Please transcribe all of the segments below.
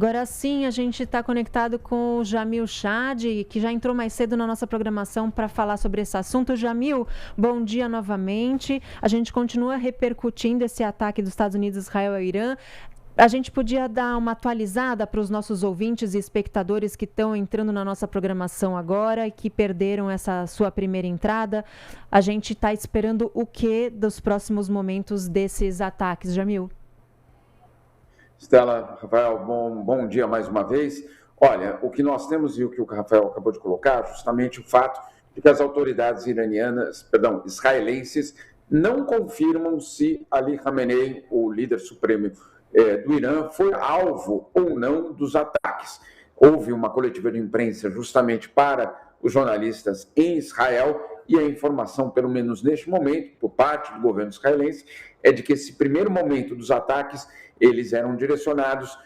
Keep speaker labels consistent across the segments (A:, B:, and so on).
A: Agora sim, a gente está conectado com o Jamil Chad, que já entrou mais cedo na nossa programação para falar sobre esse assunto. Jamil, bom dia novamente. A gente continua repercutindo esse ataque dos Estados Unidos, Israel ao Irã. A gente podia dar uma atualizada para os nossos ouvintes e espectadores que estão entrando na nossa programação agora e que perderam essa sua primeira entrada. A gente está esperando o que dos próximos momentos desses ataques, Jamil?
B: Estela, Rafael, bom dia mais uma vez. Olha, o que nós temos e o que o Rafael acabou de colocar, justamente o fato de que as autoridades israelenses, não confirmam se Ali Khamenei, o líder supremo do Irã, foi alvo ou não dos ataques. Houve uma coletiva de imprensa justamente para os jornalistas em Israel e a informação, pelo menos neste momento, por parte do governo israelense, é de que esse primeiro momento dos ataques eles eram direcionados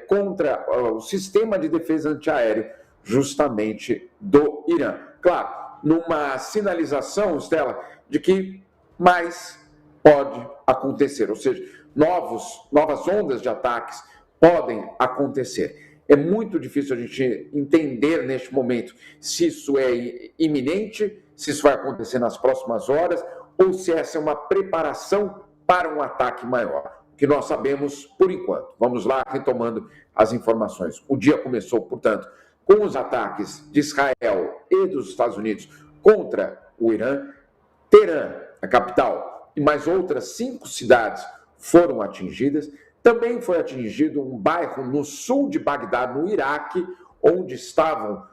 B: contra o sistema de defesa antiaéreo, justamente do Irã. Claro, numa sinalização, Estela, de que mais pode acontecer, ou seja, novas ondas de ataques podem acontecer. É muito difícil a gente entender neste momento se isso é iminente, se isso vai acontecer nas próximas horas, ou se essa é uma preparação para um ataque maior. Que nós sabemos por enquanto. Vamos lá, retomando as informações. O dia começou, portanto, com os ataques de Israel e dos Estados Unidos contra o Irã. Teherã, a capital, e mais outras 5 cidades foram atingidas. Também foi atingido um bairro no sul de Bagdá, no Iraque, onde estavam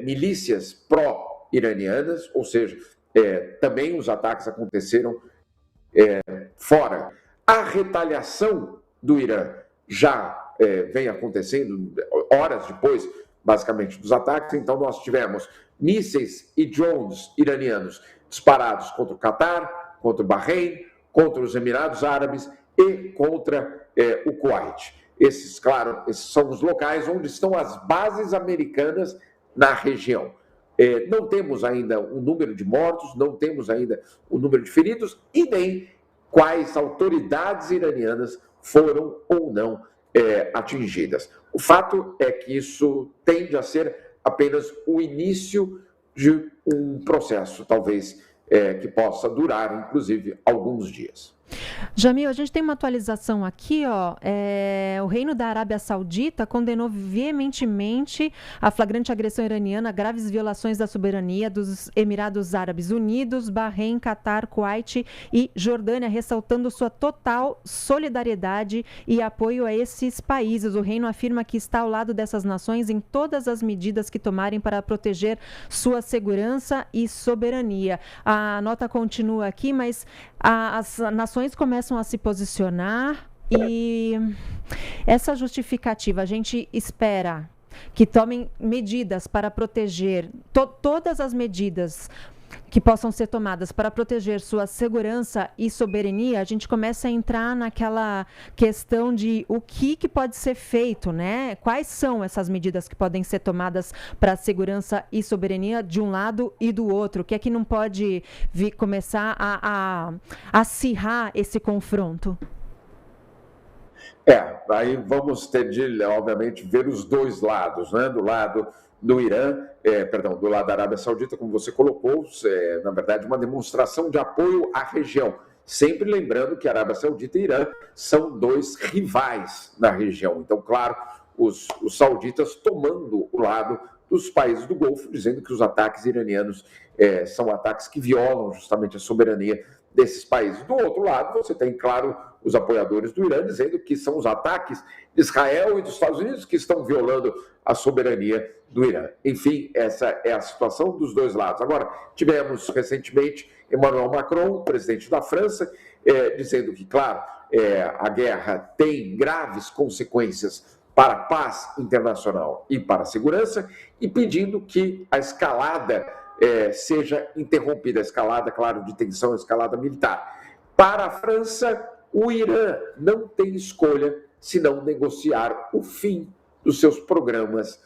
B: milícias pró-iranianas, ou seja, também os ataques aconteceram fora. A retaliação do Irã já vem acontecendo horas depois, basicamente, dos ataques. Então, nós tivemos mísseis e drones iranianos disparados contra o Catar, contra o Bahrein, contra os Emirados Árabes e contra o Kuwait. Esses são os locais onde estão as bases americanas na região. Não temos ainda o número de mortos, não temos ainda o número de feridos e nem quais autoridades iranianas foram ou não atingidas. O fato é que isso tende a ser apenas o início de um processo, talvez, que possa durar, inclusive, alguns dias.
A: Jamil, a gente tem uma atualização aqui, o Reino da Arábia Saudita condenou veementemente a flagrante agressão iraniana, graves violações da soberania dos Emirados Árabes Unidos, Bahrein, Catar, Kuwait e Jordânia, ressaltando sua total solidariedade e apoio a esses países. O reino afirma que está ao lado dessas nações em todas as medidas que tomarem para proteger sua segurança e soberania. A nota continua aqui, mas as nações começam a se posicionar e essa justificativa, a gente espera que tomem medidas para proteger, todas as medidas que possam ser tomadas para proteger sua segurança e soberania. A gente começa a entrar naquela questão de o que pode ser feito, né? Quais são essas medidas que podem ser tomadas para a segurança e soberania de um lado e do outro? O que é que não pode começar a acirrar esse confronto?
B: Aí vamos ter de, obviamente, ver os dois lados, né? Do lado do Irã, do lado da Arábia Saudita, como você colocou, na verdade, uma demonstração de apoio à região. Sempre lembrando que a Arábia Saudita e Irã são dois rivais na região. Então, claro, os sauditas tomando o lado dos países do Golfo, dizendo que os ataques iranianos são ataques que violam justamente a soberania desses países. Do outro lado, você tem, claro, os apoiadores do Irã dizendo que são os ataques de Israel e dos Estados Unidos que estão violando a soberania do Irã. Enfim, essa é a situação dos dois lados. Agora, tivemos recentemente Emmanuel Macron, presidente da França, dizendo que, claro, a guerra tem graves consequências para a paz internacional e para a segurança, e pedindo que a escalada seja interrompida, a escalada, claro, de tensão, a escalada militar. Para a França, o Irã não tem escolha senão negociar o fim dos seus programas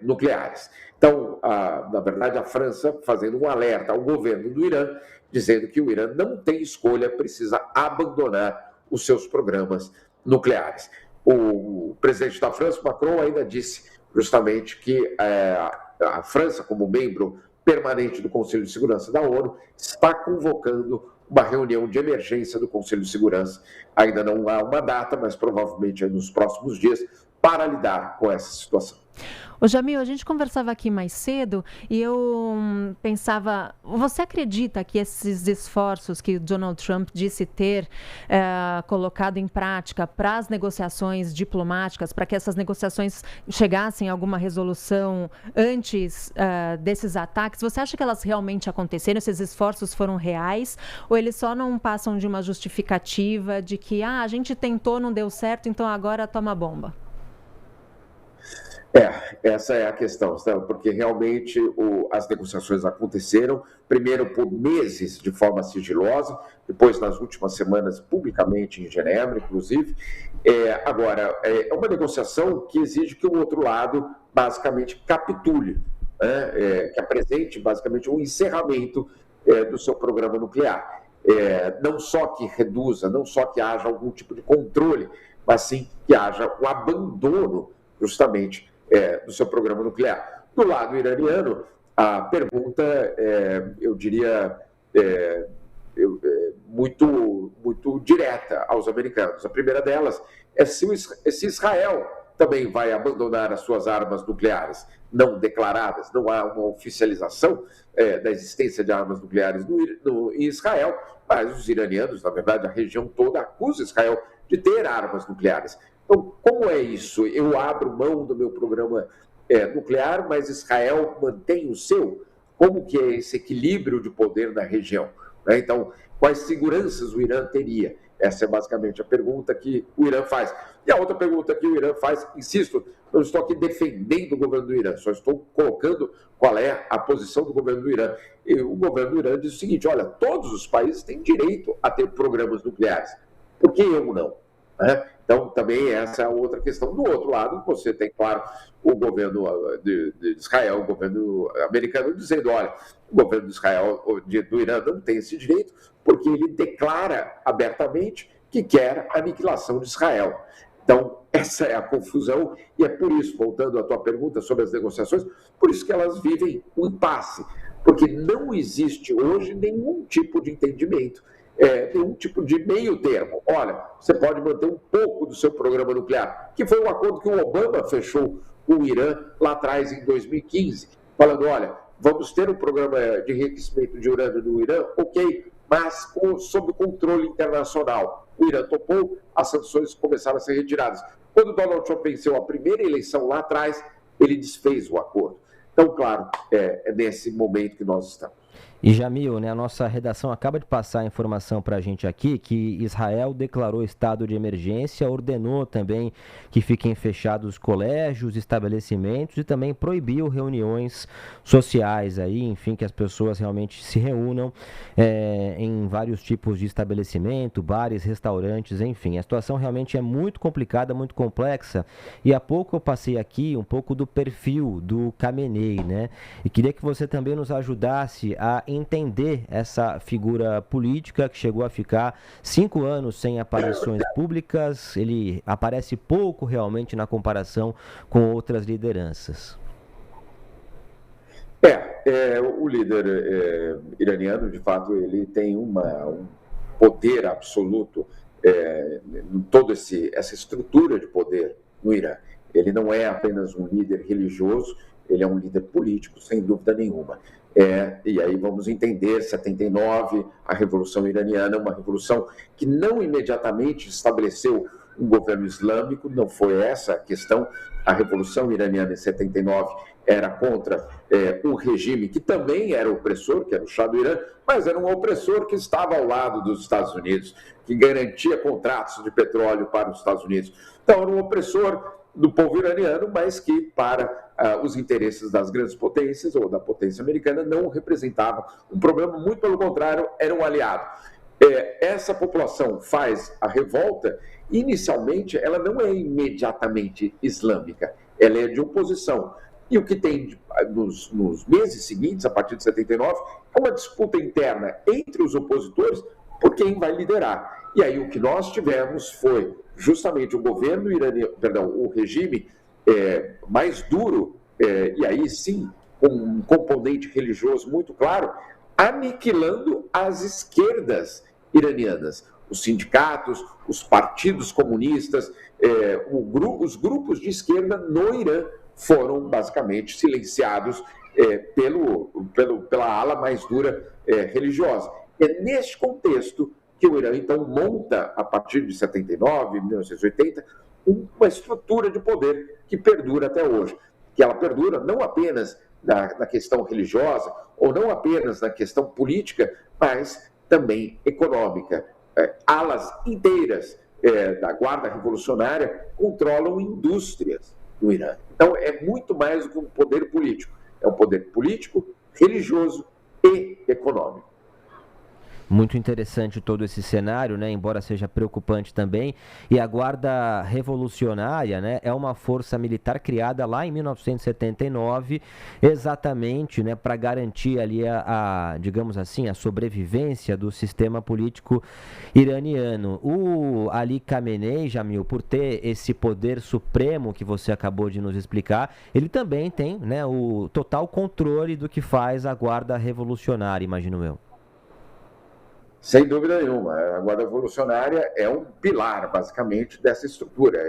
B: nucleares. Então, na verdade, a França fazendo um alerta ao governo do Irã, dizendo que o Irã não tem escolha, precisa abandonar os seus programas nucleares. O presidente da França, Macron, ainda disse justamente que a França, como membro permanente do Conselho de Segurança da ONU, está convocando uma reunião de emergência do Conselho de Segurança. Ainda não há uma data, mas provavelmente nos próximos dias, para lidar com essa situação.
A: Ô Jamil, a gente conversava aqui mais cedo e eu pensava, você acredita que esses esforços que o Donald Trump disse ter colocado em prática para as negociações diplomáticas, para que essas negociações chegassem a alguma resolução antes desses ataques, você acha que elas realmente aconteceram, esses esforços foram reais, ou eles só não passam de uma justificativa de que a gente tentou, não deu certo, então agora toma bomba?
B: Essa é a questão, porque realmente as negociações aconteceram, primeiro por meses de forma sigilosa, depois nas últimas semanas publicamente em Genebra, inclusive. Agora, é uma negociação que exige que o outro lado basicamente capitule, né? Que apresente basicamente um encerramento do seu programa nuclear. Não só que reduza, não só que haja algum tipo de controle, mas sim que haja o abandono justamente do seu programa nuclear. Do lado iraniano, a pergunta, eu diria, muito direta aos americanos. A primeira delas é se Israel também vai abandonar as suas armas nucleares não declaradas. Não há uma oficialização da existência de armas nucleares em Israel, mas os iranianos, na verdade, a região toda acusa Israel de ter armas nucleares. Então, como é isso? Eu abro mão do meu programa nuclear, mas Israel mantém o seu? Como que é esse equilíbrio de poder na região? Né? Então, quais seguranças o Irã teria? Essa é basicamente a pergunta que o Irã faz. E a outra pergunta que o Irã faz, insisto, não estou aqui defendendo o governo do Irã, só estou colocando qual é a posição do governo do Irã. E o governo do Irã diz o seguinte: olha, todos os países têm direito a ter programas nucleares, por que eu não? Então, também essa é outra questão. Do outro lado, você tem, claro, o governo de Israel, o governo americano, dizendo, olha, o governo de Israel, do Irã, não tem esse direito, porque ele declara abertamente que quer a aniquilação de Israel. Então, essa é a confusão, e é por isso, voltando à tua pergunta sobre as negociações, por isso que elas vivem um impasse, porque não existe hoje nenhum tipo de entendimento, nenhum tipo de meio termo. Olha, você pode manter um pouco do seu programa nuclear, que foi um acordo que o Obama fechou com o Irã lá atrás, em 2015, falando, olha, vamos ter um programa de enriquecimento de urânio no Irã, ok, mas sob controle internacional. O Irã topou, as sanções começaram a ser retiradas. Quando Donald Trump venceu a primeira eleição lá atrás, ele desfez o acordo. Então, claro, é nesse momento que nós estamos.
C: E Jamil, né, a nossa redação acaba de passar a informação para a gente aqui que Israel declarou estado de emergência, ordenou também que fiquem fechados colégios, estabelecimentos e também proibiu reuniões sociais aí, enfim, que as pessoas realmente se reúnam em vários tipos de estabelecimento, bares, restaurantes, enfim. A situação realmente é muito complicada, muito complexa, e há pouco eu passei aqui um pouco do perfil do Khamenei, né, e queria que você também nos ajudasse a entender essa figura política que chegou a ficar 5 anos sem aparições públicas. Ele aparece pouco realmente na comparação com outras lideranças.
B: O líder iraniano, de fato, ele tem um poder absoluto, toda essa estrutura de poder no Irã. Ele não é apenas um líder religioso, ele é um líder político, sem dúvida nenhuma. E aí vamos entender, 79, a Revolução Iraniana, uma revolução que não imediatamente estabeleceu um governo islâmico, não foi essa a questão. A Revolução Iraniana em 79 era contra um regime que também era opressor, que era o Shah do Irã, mas era um opressor que estava ao lado dos Estados Unidos, que garantia contratos de petróleo para os Estados Unidos. Então, era um opressor do povo iraniano, mas que, para os interesses das grandes potências ou da potência americana, não representava um problema, muito pelo contrário, era um aliado. Essa população faz a revolta, inicialmente, ela não é imediatamente islâmica, ela é de oposição. E o que tem nos meses seguintes, a partir de 79, é uma disputa interna entre os opositores por quem vai liderar. E aí o que nós tivemos foi justamente o governo iraniano, perdão, o regime mais duro, e aí sim, com um componente religioso muito claro, aniquilando as esquerdas iranianas, os sindicatos, os partidos comunistas, os grupos de esquerda no Irã foram basicamente silenciados pela ala mais dura religiosa. É neste contexto que o Irã, então, monta, a partir de 79, 1980, uma estrutura de poder que perdura até hoje. Que ela perdura não apenas na questão religiosa, ou não apenas na questão política, mas também econômica. Alas inteiras da Guarda Revolucionária controlam indústrias no Irã. Então, é muito mais do que um poder político. É um poder político, religioso e econômico.
C: Muito interessante todo esse cenário, né? Embora seja preocupante também. E a Guarda Revolucionária, né, é uma força militar criada lá em 1979, exatamente, né, para garantir ali digamos assim, a sobrevivência do sistema político iraniano. O Ali Khamenei, Jamil, por ter esse poder supremo que você acabou de nos explicar, ele também tem, né, o total controle do que faz a Guarda Revolucionária, imagino eu.
B: Sem dúvida nenhuma. A Guarda Revolucionária é um pilar, basicamente, dessa estrutura.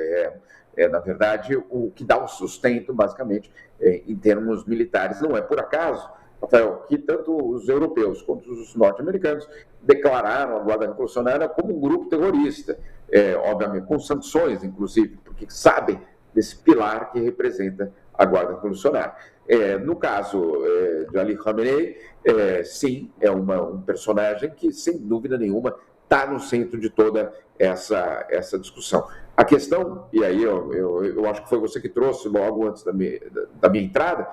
B: Na verdade, o que dá o sustento, basicamente, em termos militares. Não é por acaso, Rafael, que tanto os europeus quanto os norte-americanos declararam a Guarda Revolucionária como um grupo terrorista, obviamente, com sanções, inclusive, porque sabem desse pilar que representa a Guarda Revolucionária. No caso de Ali Khamenei, sim, é um personagem que, sem dúvida nenhuma, está no centro de toda essa discussão. A questão, e aí eu acho que foi você que trouxe logo antes da minha entrada,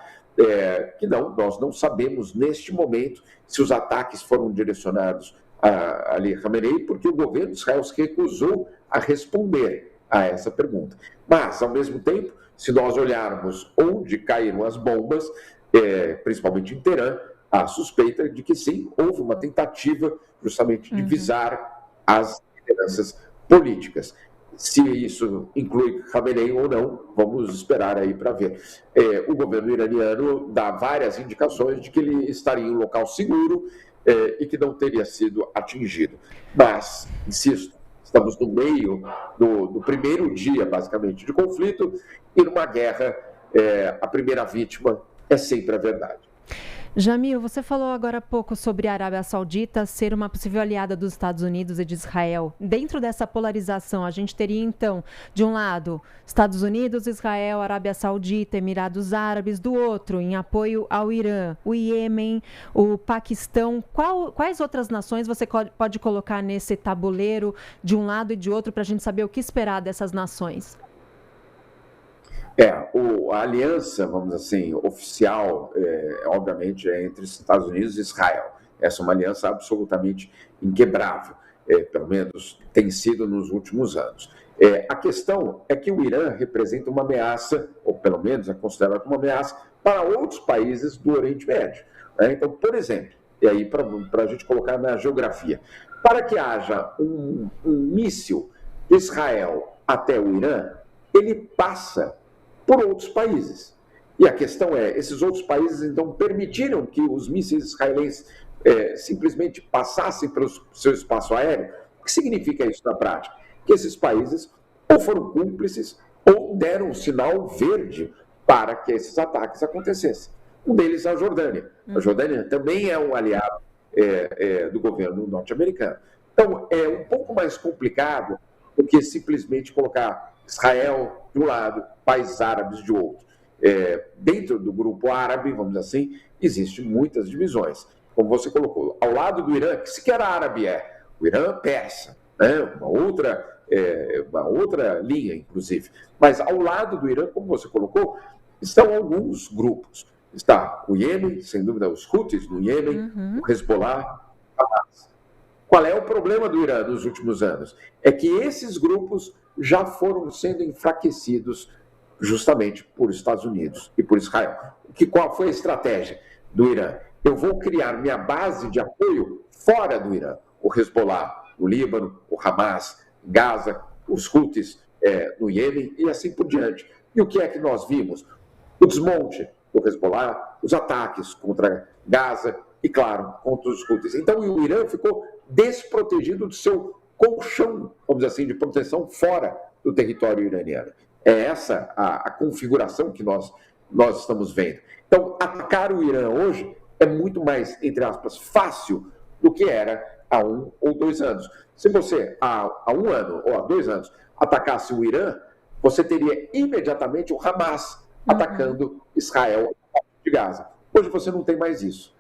B: que nós não sabemos neste momento se os ataques foram direcionados a Ali Khamenei, porque o governo de Israel se recusou a responder a essa pergunta. Mas, ao mesmo tempo, se nós olharmos onde caíram as bombas, principalmente em Teherã, há suspeita de que sim, houve uma tentativa justamente de visar as lideranças políticas. Se isso inclui Khamenei ou não, vamos esperar aí para ver. O governo iraniano dá várias indicações de que ele estaria em um local seguro e que não teria sido atingido. Mas, insisto, estamos no meio do primeiro dia, basicamente, de conflito, e numa guerra, a primeira vítima é sempre a verdade.
A: Jamil, você falou agora há pouco sobre a Arábia Saudita ser uma possível aliada dos Estados Unidos e de Israel. Dentro dessa polarização, a gente teria, então, de um lado, Estados Unidos, Israel, Arábia Saudita, Emirados Árabes, do outro, em apoio ao Irã, o Iêmen, o Paquistão. Quais outras nações você pode colocar nesse tabuleiro de um lado e de outro para a gente saber o que esperar dessas nações?
B: A aliança, vamos dizer assim, oficial, obviamente, é entre Estados Unidos e Israel. Essa é uma aliança absolutamente inquebrável, pelo menos tem sido nos últimos anos. A questão é que o Irã representa uma ameaça, ou pelo menos é considerado uma ameaça, para outros países do Oriente Médio. Então, por exemplo, e aí para a gente colocar na geografia, para que haja um míssil de Israel até o Irã, ele passa por outros países. E a questão esses outros países, então, permitiram que os mísseis israelenses simplesmente passassem pelo seu espaço aéreo? O que significa isso na prática? Que esses países ou foram cúmplices ou deram um sinal verde para que esses ataques acontecessem. Um deles é a Jordânia. A Jordânia também é um aliado do governo norte-americano. Então, é um pouco mais complicado do que simplesmente colocar Israel de um lado, países árabes de outro. Dentro do grupo árabe, vamos dizer assim, existem muitas divisões. Como você colocou, ao lado do Irã, que sequer árabe o Irã persa, né? uma outra linha, inclusive. Mas ao lado do Irã, como você colocou, estão alguns grupos. Está o Iêmen, sem dúvida, os Houthis no Iêmen, o Hezbollah, Hamas. Qual é o problema do Irã nos últimos anos? É que esses grupos já foram sendo enfraquecidos justamente por Estados Unidos e por Israel. Qual foi a estratégia do Irã? Eu vou criar minha base de apoio fora do Irã, o Hezbollah no Líbano, o Hamas em Gaza, os Houthis no Iêmen e assim por diante. E o que é que nós vimos? O desmonte do Hezbollah, os ataques contra Gaza e, claro, contra os Houthis. Então, o Irã ficou desprotegido do seu colchão, vamos dizer assim, de proteção fora do território iraniano. É essa a configuração que nós estamos vendo. Então, atacar o Irã hoje é muito mais, entre aspas, fácil do que era há 1 ou 2 anos. Se você, há 1 ano ou há 2 anos, atacasse o Irã, você teria imediatamente o Hamas atacando Israel de Gaza. Hoje você não tem mais isso.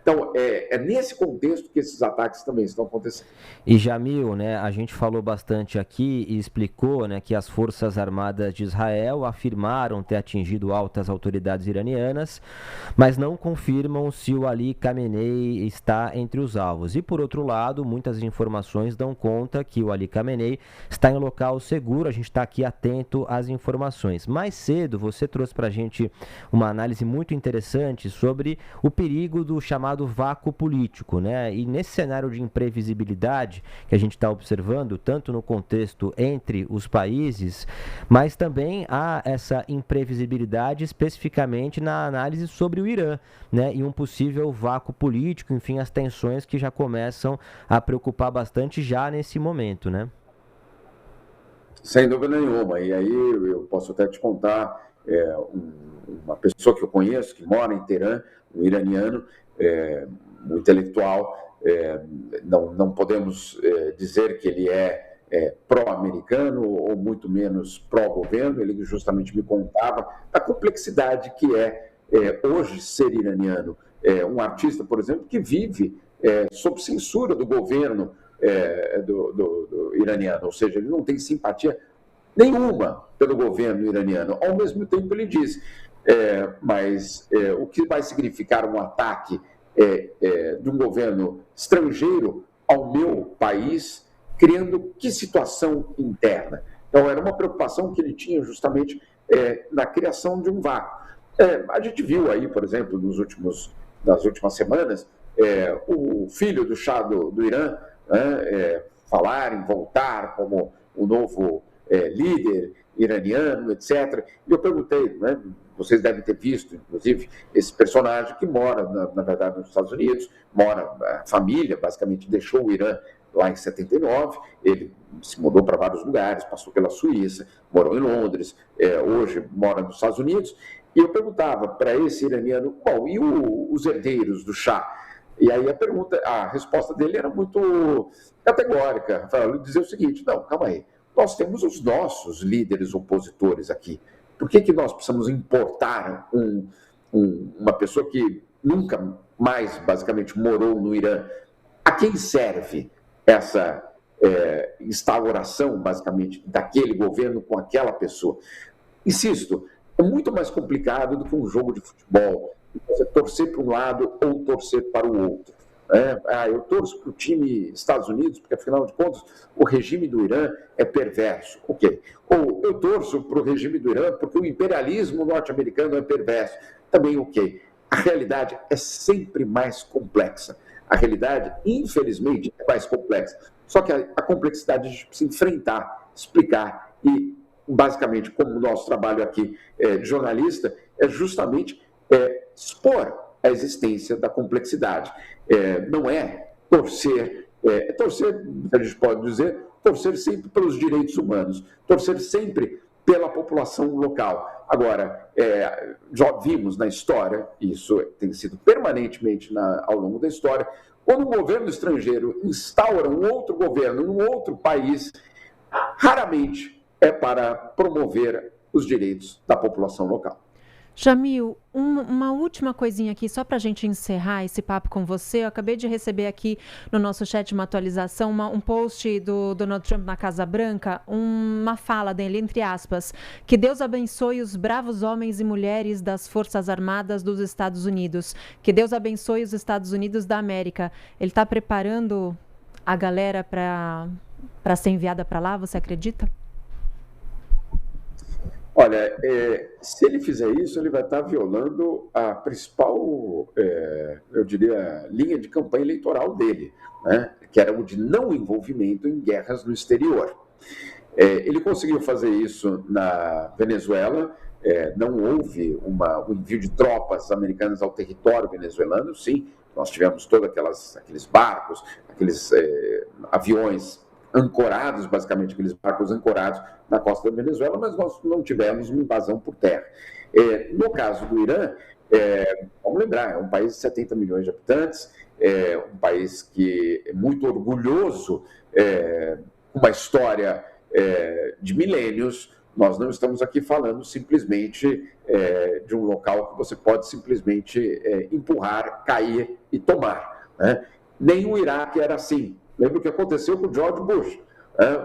B: Então, é nesse contexto que esses ataques também estão acontecendo.
C: E Jamil, né, a gente falou bastante aqui e explicou, né, que as Forças Armadas de Israel afirmaram ter atingido altas autoridades iranianas, mas não confirmam se o Ali Khamenei está entre os alvos. E, por outro lado, muitas informações dão conta que o Ali Khamenei está em local seguro. A gente está aqui atento às informações. Mais cedo, você trouxe para a gente uma análise muito interessante sobre o perigo do chamado vácuo político, né? E nesse cenário de imprevisibilidade que a gente está observando, tanto no contexto entre os países, mas também há essa imprevisibilidade especificamente na análise sobre o Irã, né? E um possível vácuo político, enfim, as tensões que já começam a preocupar bastante já nesse momento, né?
B: Sem dúvida nenhuma. E aí eu posso até te contar uma pessoa que eu conheço, que mora em Teherã, um iraniano, um intelectual, não podemos dizer que ele é pró-americano ou muito menos pró-governo. Ele justamente me contava da complexidade que hoje ser iraniano. Um artista, por exemplo, que vive sob censura do governo do iraniano, ou seja, ele não tem simpatia nenhuma pelo governo iraniano. Ao mesmo tempo, ele diz, mas o que vai significar um ataque de um governo estrangeiro ao meu país, criando que situação interna? Então, era uma preocupação que ele tinha justamente na criação de um vácuo. A gente viu aí, por exemplo, nas últimas semanas, o filho do Shah do Irã falar em voltar como o novo líder iraniano, etc. E eu perguntei, né, vocês devem ter visto, inclusive, esse personagem que mora, na verdade, nos Estados Unidos, a família, basicamente, deixou o Irã lá em 79, ele se mudou para vários lugares, passou pela Suíça, morou em Londres, hoje mora nos Estados Unidos, e eu perguntava para esse iraniano, bom, e os herdeiros do Shah? E aí a resposta dele era muito categórica, Rafael, dizia o seguinte, não, calma aí, nós temos os nossos líderes opositores aqui. Por que nós precisamos importar uma pessoa que nunca mais, basicamente, morou no Irã? A quem serve essa instauração, basicamente, daquele governo com aquela pessoa? Insisto, é muito mais complicado do que um jogo de futebol. Você torcer para um lado ou torcer para o outro. Eu torço para o time Estados Unidos, porque, afinal de contas, o regime do Irã é perverso. Ok. Ou eu torço para o regime do Irã porque o imperialismo norte-americano é perverso. Também ok. A realidade é sempre mais complexa. A realidade, infelizmente, é mais complexa. Só que a complexidade a gente precisa enfrentar, explicar e, basicamente, como o nosso trabalho aqui de jornalista, é justamente expor a existência da complexidade. Não é torcer, a gente pode dizer, torcer sempre pelos direitos humanos, torcer sempre pela população local. Agora, já vimos na história, isso tem sido permanentemente ao longo da história, quando um governo estrangeiro instaura um outro governo em um outro país, raramente é para promover os direitos da população local.
A: Jamil, uma última coisinha aqui, só para a gente encerrar esse papo com você. Eu acabei de receber aqui no nosso chat uma atualização, um post do Donald Trump na Casa Branca, uma fala dele, entre aspas, que Deus abençoe os bravos homens e mulheres das Forças Armadas dos Estados Unidos, que Deus abençoe os Estados Unidos da América. Ele está preparando a galera para ser enviada para lá, você acredita?
B: Olha, se ele fizer isso, ele vai estar violando a principal, eu diria, linha de campanha eleitoral dele, né? que era o de não envolvimento em guerras no exterior. Ele conseguiu fazer isso na Venezuela. Não houve o envio de tropas americanas ao território venezuelano. Sim, nós tivemos todos aqueles barcos, aqueles aviões ancorados, basicamente aqueles barcos ancorados na costa da Venezuela, mas nós não tivemos uma invasão por terra. No caso do Irã, vamos lembrar, é um país de 70 milhões de habitantes, um país que é muito orgulhoso, uma história de milênios. Nós não estamos aqui falando simplesmente de um local que você pode simplesmente empurrar, cair e tomar, né? Nem o Iraque era assim. Lembra o que aconteceu com o George Bush?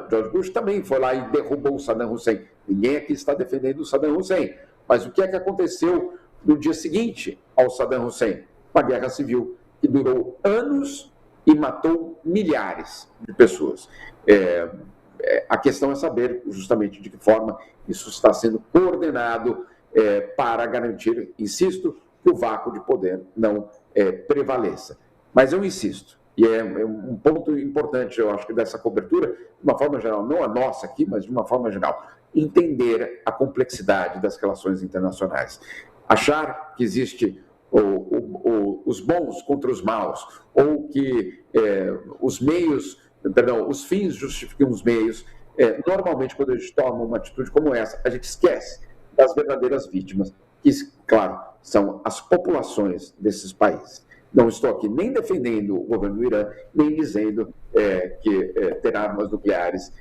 B: George Bush também foi lá e derrubou o Saddam Hussein. Ninguém aqui está defendendo o Saddam Hussein. Mas o que é que aconteceu no dia seguinte ao Saddam Hussein? Uma guerra civil que durou anos e matou milhares de pessoas. A questão é saber justamente de que forma isso está sendo coordenado para garantir, insisto, que o vácuo de poder não prevaleça. Mas eu insisto, e é um ponto importante, eu acho que dessa cobertura, de uma forma geral, não a nossa aqui, mas de uma forma geral, entender a complexidade das relações internacionais. Achar que existe os bons contra os maus, ou que os fins justificam os meios. Normalmente, quando a gente toma uma atitude como essa, a gente esquece das verdadeiras vítimas, que, claro, são as populações desses países. Não estou aqui nem defendendo o governo do Irã, nem dizendo que ter armas nucleares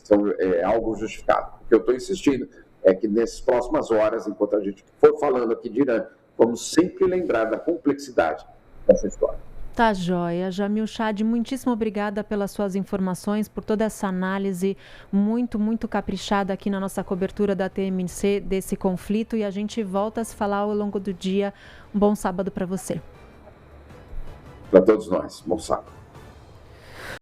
B: são algo justificado. O que eu estou insistindo é que nessas próximas horas, enquanto a gente for falando aqui de Irã, vamos sempre lembrar da complexidade dessa história.
A: Tá joia. Jamil Chad, muitíssimo obrigada pelas suas informações, por toda essa análise muito, muito caprichada aqui na nossa cobertura da TMC desse conflito, e a gente volta a se falar ao longo do dia. Um bom sábado para você.
B: Para todos nós. Bom sábado.